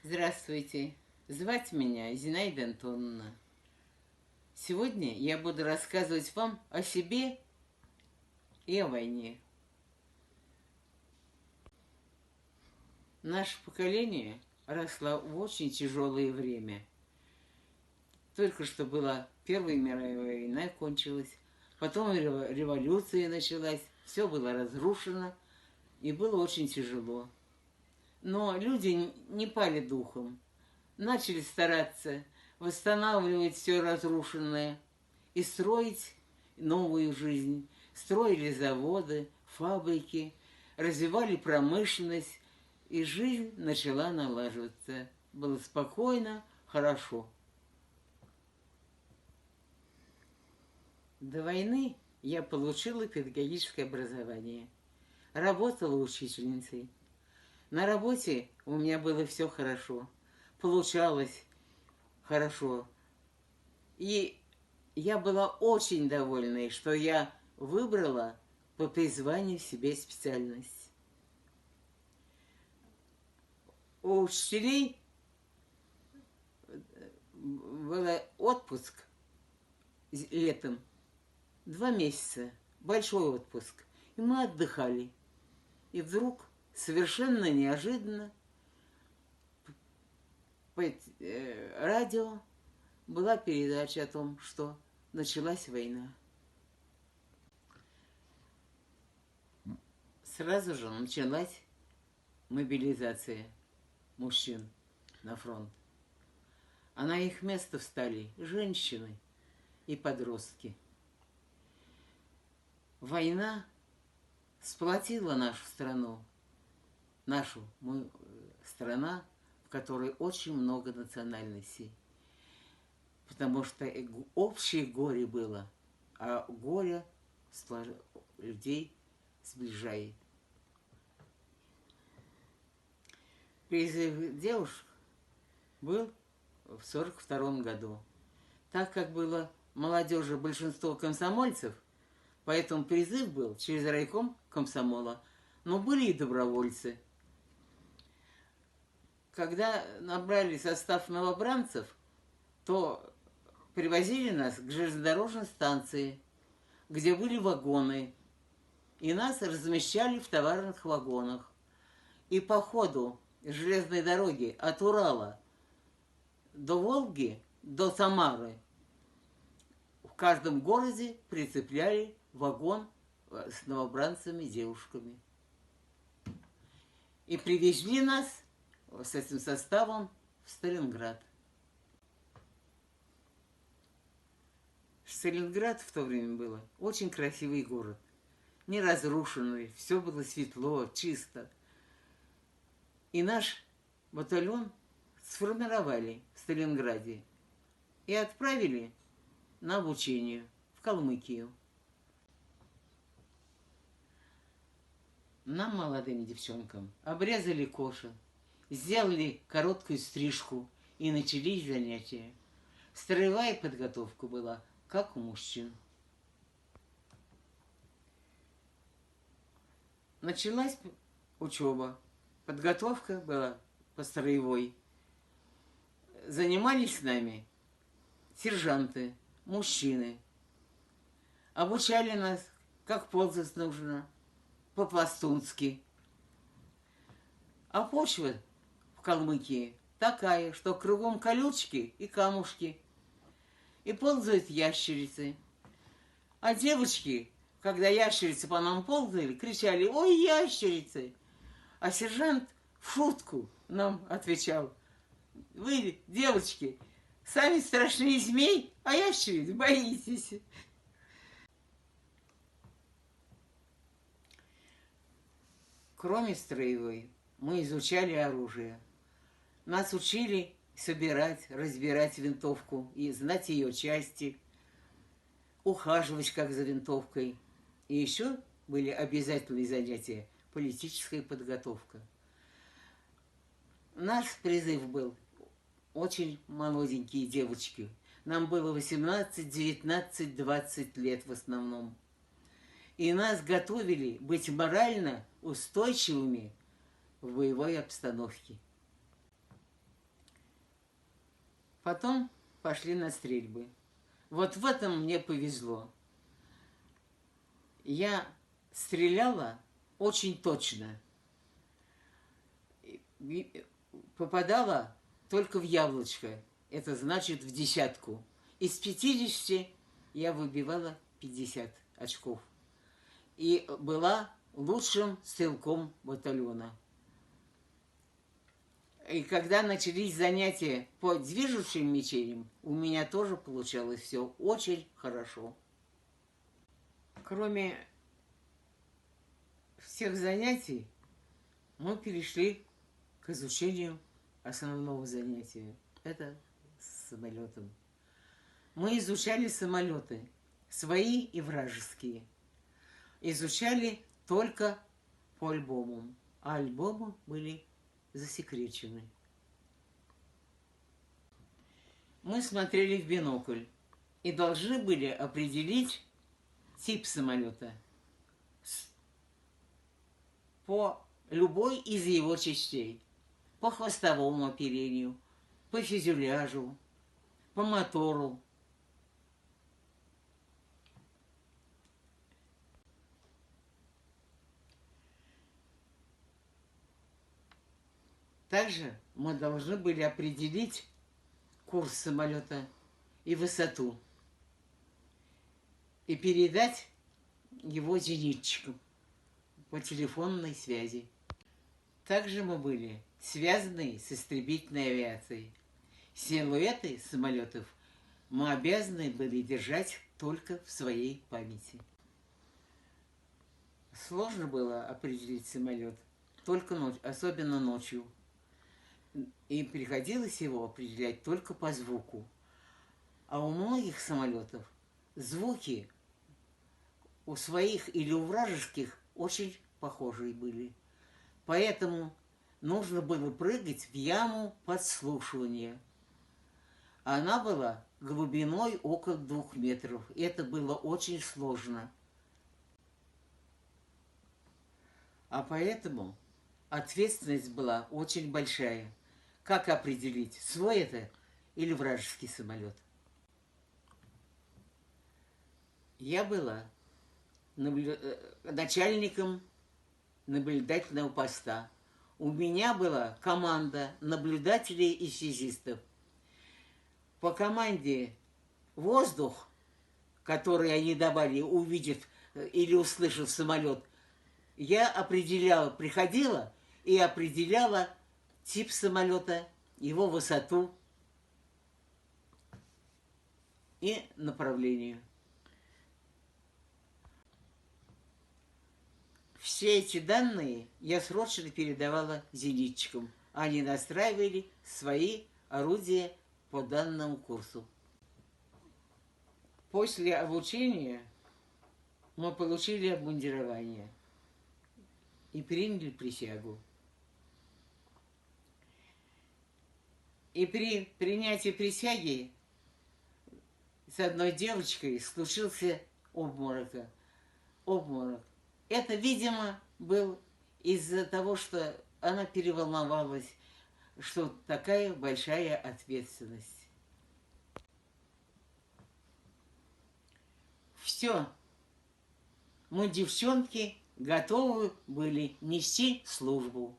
Здравствуйте. Звать меня Зинаида Антоновна. Сегодня я буду рассказывать вам о себе и о войне. Наше поколение росло в очень тяжелое время. Только что была Первая мировая война, кончилась, потом революция началась, все было разрушено, и было очень тяжело. Но люди не пали духом, начали стараться восстанавливать все разрушенное и строить новую жизнь. Строили заводы, фабрики, развивали промышленность, и жизнь начала налаживаться. Было спокойно, хорошо. До войны я получила педагогическое образование. Работала учительницей. На работе у меня было все хорошо. Получалось хорошо. И я была очень довольна, что я выбрала по призванию себе специальность. У учителей был отпуск летом, 2 месяца, большой отпуск. И мы отдыхали. И вдруг, совершенно неожиданно, по радио была передача о том, что началась война. Сразу же началась мобилизация мужчин на фронт. А на их место встали женщины и подростки. Война сплотила нашу страну, страна, в которой очень много национальностей. Потому что общее горе было, а горе людей сближает. Призыв девушек был в 1942 году. Так как было молодежи большинство комсомольцев, поэтому призыв был через райком комсомола. Но были и добровольцы. Когда набрали состав новобранцев, то привозили нас к железнодорожной станции, где были вагоны, и нас размещали в товарных вагонах. И по ходу железной дороги от Урала до Волги, до Самары, в каждом городе прицепляли вагон с новобранцами, девушками. И привезли нас с этим составом в Сталинград. Сталинград в то время был очень красивый город, не разрушенный, все было светло, чисто. И наш батальон сформировали в Сталинграде и отправили на обучение в Калмыкию. Нам, молодым девчонкам, обрезали кожу, сделали короткую стрижку и начались занятия. Строевая подготовка была, как у мужчин. Началась учеба. Подготовка была по строевой. Занимались с нами сержанты, мужчины. Обучали нас, как ползать нужно, по-пластунски. А почва в Калмыкии такая, что кругом колючки и камушки. И ползают ящерицы. А девочки, когда ящерицы по нам ползали, кричали: «Ой, ящерицы!» А сержант в шутку нам отвечал: «Вы, девочки, сами страшнее змей, а ящериц боитесь». Кроме строевой, мы изучали оружие. Нас учили собирать, разбирать винтовку и знать ее части, ухаживать как за винтовкой. И еще были обязательные занятия – политическая подготовка. Наш призыв был очень молоденькие девочки. Нам было 18, 19, 20 лет в основном. И нас готовили быть морально устойчивыми в боевой обстановке. Потом пошли на стрельбы. Вот в этом мне повезло. Я стреляла очень точно. Попадала только в яблочко. Это значит в десятку. Из 50 я выбивала 50 очков. И была лучшим стрелком батальона. И когда начались занятия по движущим мишеням, у меня тоже получалось все очень хорошо. Кроме всех занятий, мы перешли к изучению основного занятия. Это с самолетом. Мы изучали самолеты, свои и вражеские. Изучали только по альбомам, а альбомы были засекречены. Мы смотрели в бинокль и должны были определить тип самолета по любой из его частей. По хвостовому оперению, по фюзеляжу, по мотору. Также мы должны были определить курс самолета и высоту и передать его зенитчикам по телефонной связи. Также мы были связаны с истребительной авиацией. Силуэты самолетов мы обязаны были держать только в своей памяти. Сложно было определить самолет, только особенно ночью. И приходилось его определять только по звуку. А у многих самолетов звуки у своих или у вражеских очень похожие были. Поэтому нужно было прыгать в яму подслушивания. Она была глубиной около 2 метров. Это было очень сложно. А поэтому ответственность была очень большая. Как определить, свой это или вражеский самолет? Я была начальником наблюдательного поста. У меня была команда наблюдателей и связистов. По команде «Воздух», который они давали, увидев или услышав самолет, я определяла, приходила и определяла тип самолета, его высоту и направление. Все эти данные я срочно передавала зенитчикам. Они настраивали свои орудия по данному курсу. После обучения мы получили обмундирование и приняли присягу. И при принятии присяги с одной девочкой случился обморок. Это, видимо, был из-за того, что она переволновалась, что такая большая ответственность. Все. Мы, девчонки, готовы были нести службу.